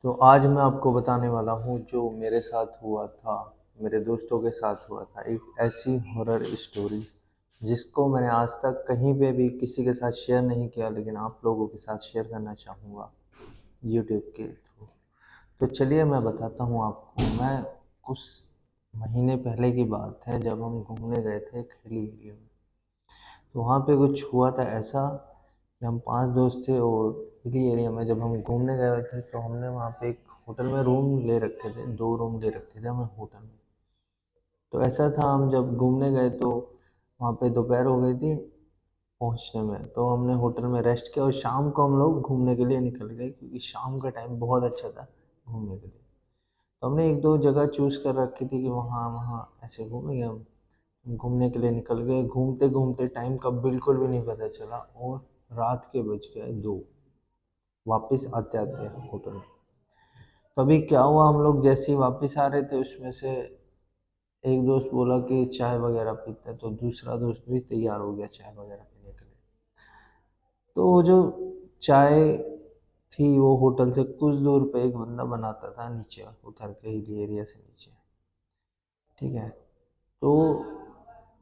तो आज मैं आपको बताने वाला हूँ जो मेरे साथ हुआ था, मेरे दोस्तों के साथ हुआ था। एक ऐसी हॉरर स्टोरी जिसको मैंने आज तक कहीं पे भी किसी के साथ शेयर नहीं किया, लेकिन आप लोगों के साथ शेयर करना चाहूँगा यूट्यूब के थ्रू। तो चलिए मैं बताता हूँ आपको। मैं कुछ महीने पहले की बात है जब हम घूमने गए थे खेली एरिया में। तो वहाँ पे कुछ हुआ था ऐसा कि हम 5 दोस्त थे और हिली एरिया में जब हम घूमने गए थे तो हमने वहाँ पे एक होटल में रूम ले रखे थे, 2 रूम ले रखे थे हमने होटल में। तो ऐसा था, हम जब घूमने गए तो वहाँ पे दोपहर हो गई थी पहुँचने में, तो हमने होटल में रेस्ट किया और शाम को हम लोग घूमने के लिए निकल गए क्योंकि शाम का टाइम बहुत अच्छा था घूमने के लिए। तो हमने 1-2 जगह चूज़ कर रखी थी कि वहाँ वहाँ ऐसे घूमेंगे हम। घूमने के लिए निकल गए, घूमते-घूमते टाइम का बिल्कुल भी नहीं पता चला और रात के बज गए 2 वापस आते-आते होटल में। तो अभी क्या हुआ, हम लोग जैसे ही वापस आ रहे थे उसमें से एक दोस्त बोला कि चाय वगैरह पीते हैं, तो दूसरा दोस्त भी तैयार हो गया चाय वगैरह पीने के लिए। तो वो जो चाय थी वो होटल से कुछ दूर पे एक बंदा बनाता था नीचे उतर के, हिली एरिया से नीचे, ठीक है। तो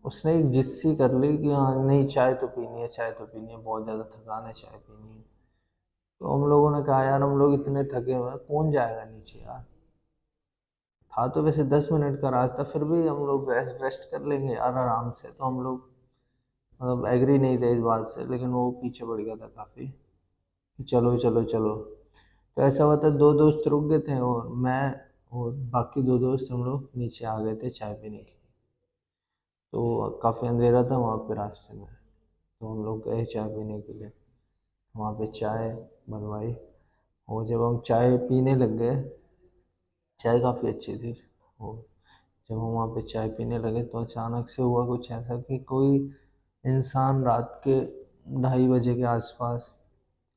उसने एक जिद्दी कर ली कि हाँ नहीं, चाय तो पीनी है, चाय तो पीनी है, बहुत ज़्यादा थकान है, चाय पीनी है। तो हम लोगों ने कहा यार हम लोग इतने थके हुए हैं, कौन जाएगा नीचे यार। था तो वैसे 10 मिनट का रास्ता, फिर भी हम लोग रेस्ट रेस्ट कर लेंगे यार आराम से। तो हम लोग मतलब एग्री नहीं थे इस बात से, लेकिन वो पीछे पड़ गया था काफ़ी कि चलो चलो चलो। तो ऐसा हुआ था, 2 दोस्त रुक गए थे और मैं और बाकी 2 दोस्त हम लोग नीचे आ गए थे चाय पीने के लिए। तो काफ़ी अंधेरा था वहाँ पे रास्ते में, तो हम लोग गए चाय पीने के लिए। वहाँ पे चाय बनवाई और जब हम चाय पीने लग गए, चाय काफ़ी अच्छी थी। और जब हम वहाँ पे चाय पीने लगे तो अचानक से हुआ कुछ ऐसा कि कोई इंसान रात के 2:30 बजे के आसपास,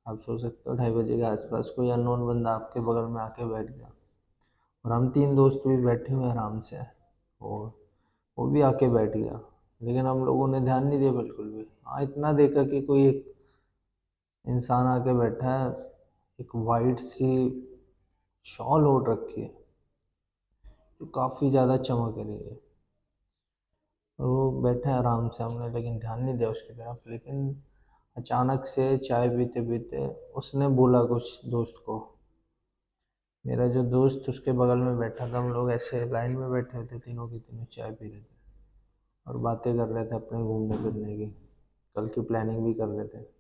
आप सोच सकते हो 2:30 बजे के आसपास कोई अननोन बंदा आपके बगल में आके बैठ गया। और हम 3 दोस्त भी बैठे हुए आराम से, और वो भी आके बैठ गया, लेकिन हम लोगों ने ध्यान नहीं दिया बिल्कुल भी। हाँ इतना देखा कि कोई एक इंसान आके बैठा है, एक वाइट सी शॉल ओढ़ रखी है जो काफ़ी ज़्यादा चमक रही है, और वो बैठा है आराम से। हमने लेकिन ध्यान नहीं दिया उसकी तरफ, लेकिन अचानक से चाय पीते पीते उसने बोला कुछ दोस्त को। मेरा जो दोस्त उसके बगल में बैठा था, हम लोग ऐसे लाइन में बैठे थे तीनों के तीनों, चाय पी रहे थे और बातें कर रहे थे अपने घूमने फिरने की, कल की प्लानिंग भी कर रहे थे।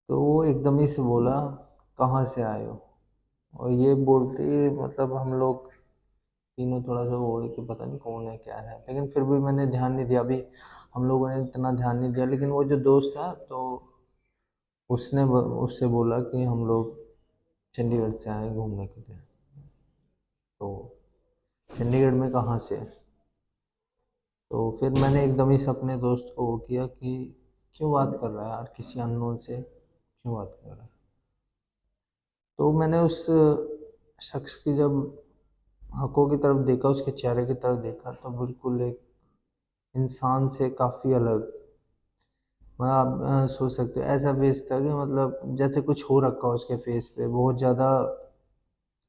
तो वो एकदम ही से बोला कहाँ से आए हो। और ये बोलते ही मतलब हम लोग तीनों थोड़ा सा वो है कि पता नहीं कौन है क्या है, लेकिन फिर भी मैंने ध्यान नहीं दिया। अभी हम लोगों ने इतना ध्यान नहीं दिया, लेकिन वो जो दोस्त था तो उससे बोला कि हम लोग चंडीगढ़ से आए घूमने के लिए। तो चंडीगढ़ में कहाँ से? तो फिर मैंने एकदम ही से अपने दोस्त को वो किया कि क्यों बात कर रहा है यार किसी अननोन से, क्यों बात कर रहा है। तो मैंने उस शख्स की जब आंखों की तरफ देखा, उसके चेहरे की तरफ देखा, तो बिल्कुल एक इंसान से काफ़ी अलग। मतलब आप सोच सकते हो ऐसा फेस था कि मतलब जैसे कुछ हो रखा हो उसके फेस पे, बहुत ज़्यादा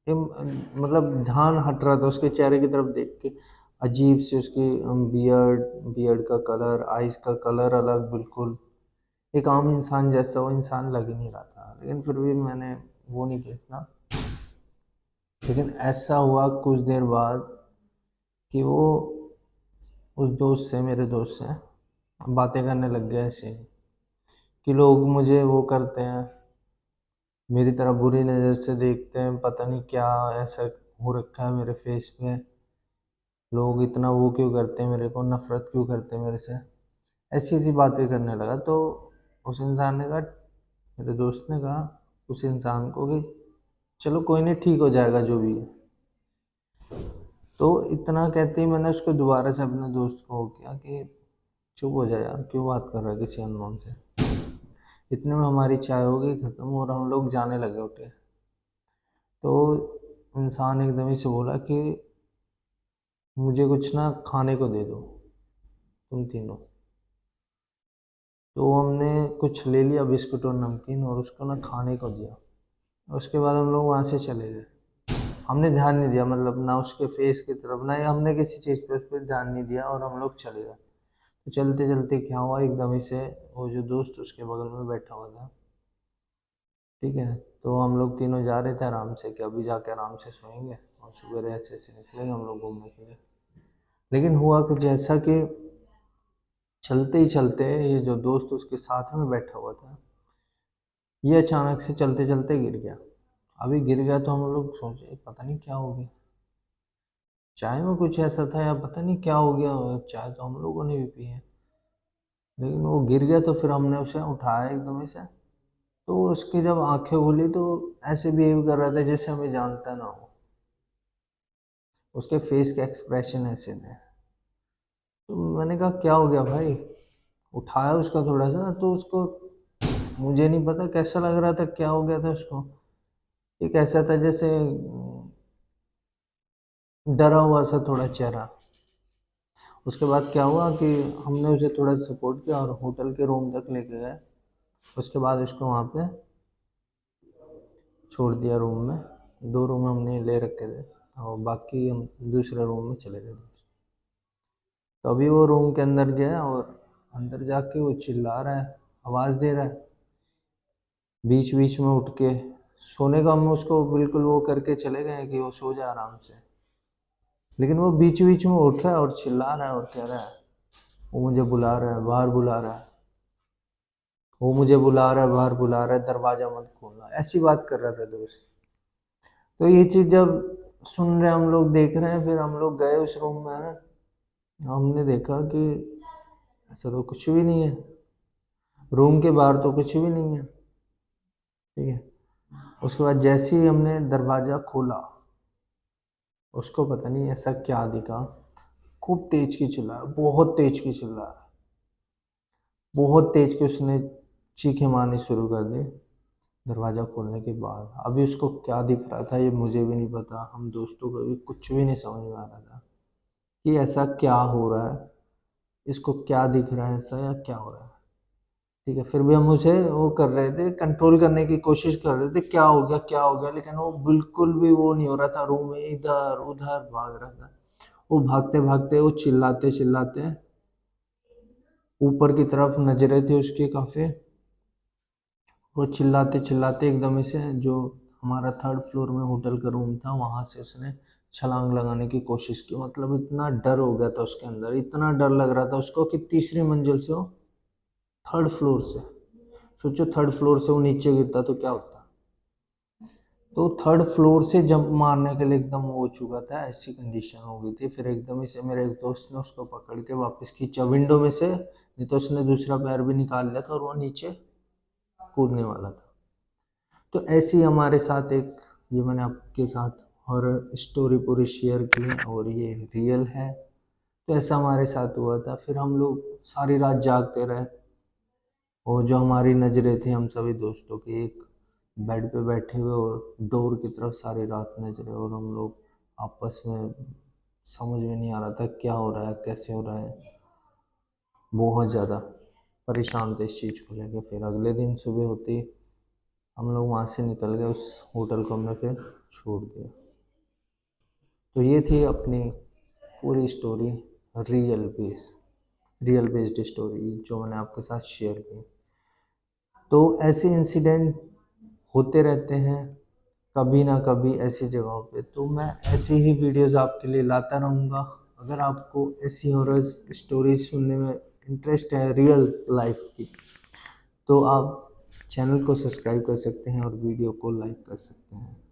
मतलब ध्यान हट रहा था उसके चेहरे की तरफ देख के। अजीब सी उसकी बियर्ड बियर्ड का कलर, आइज़ का कलर अलग बिल्कुल। एक आम इंसान जैसा वो इंसान लग ही नहीं रहा था, लेकिन फिर भी मैंने वो नहीं किया इतना। लेकिन ऐसा हुआ कुछ देर बाद कि वो उस दोस्त से, मेरे दोस्त से बातें करने लग गए ऐसे कि लोग मुझे वो करते हैं, मेरी तरफ बुरी नज़र से देखते हैं, पता नहीं क्या ऐसा हो रखा है मेरे फेस पे। लोग इतना वो क्यों करते हैं मेरे को, नफ़रत क्यों करते हैं मेरे से, ऐसी ऐसी बातें करने लगा। तो उस इंसान ने कहा, मेरे दोस्त ने कहा उस इंसान को कि चलो कोई नहीं, ठीक हो जाएगा जो भी है। तो इतना कहते ही मैंने उसको दोबारा से अपने दोस्त को किया कि चुप हो जाए यार, क्यों बात कर रहा है किसी अननोन से। इतने में हमारी चाय हो गई ख़त्म और हम लोग जाने लगे उठे। तो इंसान एकदम ही से बोला कि मुझे कुछ ना खाने को दे दो तुम तीनों। तो हमने कुछ ले लिया बिस्कुट और नमकीन और उसको ना खाने को दिया। उसके बाद हम लोग वहाँ से चले गए। हमने ध्यान नहीं दिया, मतलब ना उसके फेस की तरफ, ना ही हमने किसी चीज़ पे उस पर ध्यान नहीं दिया, और हम लोग चले गए। तो चलते चलते क्या हुआ, एकदम ही से वो जो दोस्त उसके बगल में बैठा हुआ था, ठीक है, तो हम लोग तीनों जा रहे थे आराम से कि अभी जाके आराम से सोएंगे और सुबह ऐसे ऐसे निकलेंगे हम लोग घूमने के लिए। लेकिन हुआ कुछ ऐसा कि चलते ही चलते ये जो दोस्त उसके साथ में बैठा हुआ था, ये अचानक से चलते चलते गिर गया। अभी गिर गया तो हम लोग सोचे पता नहीं क्या हो गया, चाय में कुछ ऐसा था या पता नहीं क्या हो गया। चाय तो हम लोगों ने भी पी है, लेकिन वो गिर गया तो फिर हमने उसे उठाया एकदम ही से। तो उसकी जब आंखें खुली तो ऐसे बिहेव कर रहा था जैसे हमें जानता ना हो, उसके फेस के एक्सप्रेशन ऐसे थे। तो मैंने कहा क्या हो गया भाई, उठाया उसका थोड़ा सा, तो उसको, मुझे नहीं पता कैसा लग रहा था, क्या हो गया था उसको। एक ऐसा था जैसे डरा हुआ सा थोड़ा चेहरा। उसके बाद क्या हुआ कि हमने उसे थोड़ा सपोर्ट किया और होटल के रूम तक लेके गए। उसके बाद उसको वहाँ पे छोड़ दिया रूम में। 2 रूम हमने ले रखे थे और बाकी हम दूसरे रूम में चले गए। तो अभी वो रूम के अंदर गया और अंदर जाके वो चिल्ला रहा है, आवाज़ दे रहा है बीच बीच में उठ के। सोने का हम उसको बिल्कुल वो करके चले गए कि वो सो जाए आराम से, लेकिन वो बीच बीच में उठ रहा है और चिल्ला रहा है और कह रहा है वो मुझे बुला रहा है, बाहर बुला रहा है, वो मुझे बुला रहा है, बाहर बुला रहा है, दरवाजा मत खोलना, ऐसी बात कर रहा था दोस्त। तो ये चीज़ जब सुन रहे हम लोग, देख रहे हैं, फिर हम लोग गए उस रूम में, हमने देखा कि ऐसा तो कुछ भी नहीं है, रूम के बाहर तो कुछ भी नहीं है, ठीक है। उसके बाद जैसे ही हमने दरवाज़ा खोला, उसको पता नहीं ऐसा क्या दिखा, खूब तेज की चिल्ला, बहुत तेज की चिल्ला, बहुत तेज की उसने चीखें मारनी शुरू कर दी दरवाज़ा खोलने के बाद। अभी उसको क्या दिख रहा था ये मुझे भी नहीं पता, हम दोस्तों को भी कुछ भी नहीं समझ में आ रहा था कि ऐसा क्या हो रहा है, इसको क्या दिख रहा है ऐसा, या क्या हो रहा है, ठीक है। फिर भी हम उसे वो कर रहे थे, कंट्रोल करने की कोशिश कर रहे थे, क्या हो गया क्या हो गया, लेकिन वो बिल्कुल भी वो नहीं हो रहा था। रूम में इधर उधर भाग रहा था, वो भागते भागते, वो चिल्लाते चिल्लाते, ऊपर की तरफ नजरें थी उसकी काफ़ी, वो चिल्लाते चिल्लाते एकदम से जो हमारा 3rd फ्लोर में होटल का रूम था वहाँ से उसने छलांग लगाने की कोशिश की। मतलब इतना डर हो गया था उसके अंदर, इतना डर लग रहा था उसको कि तीसरी मंजिल से वो 3rd फ्लोर से, सोचो 3rd फ्लोर से वो नीचे गिरता तो क्या होता। तो 3rd फ्लोर से जंप मारने के लिए एकदम वो हो चुका था, ऐसी कंडीशन हो गई थी। फिर एकदम से मेरे एक दोस्त ने उसको पकड़ के वापस खींचा विंडो में से, नहीं तो उसने दूसरा पैर भी निकाल लिया था और वो नीचे कूदने वाला था। तो ऐसी हमारे साथ एक, ये मैंने आपके साथ हॉरर स्टोरी पूरी शेयर की है और ये रियल है। तो ऐसा हमारे साथ हुआ था। फिर हम लोग सारी रात जागते रहे और जो हमारी नज़रें थी हम सभी दोस्तों की, एक बेड पे बैठे हुए और डोर की तरफ सारी रात नजरें, और हम लोग आपस में समझ में नहीं आ रहा था क्या हो रहा है, कैसे हो रहा है। बहुत ज़्यादा परेशान थे इस चीज़ को लेकर। फिर अगले दिन सुबह होती हम लोग वहाँ से निकल गए, उस होटल को हमने फिर छोड़ दिया। तो ये थी अपनी पूरी स्टोरी, रियल बेस्ड स्टोरी जो मैंने आपके साथ शेयर की। तो ऐसे इंसिडेंट होते रहते हैं कभी ना कभी ऐसी जगहों पे, तो मैं ऐसी ही वीडियोस आपके लिए लाता रहूँगा। अगर आपको ऐसी हॉरर स्टोरी सुनने में इंटरेस्ट है रियल लाइफ की, तो आप चैनल को सब्सक्राइब कर सकते हैं और वीडियो को लाइक कर सकते हैं।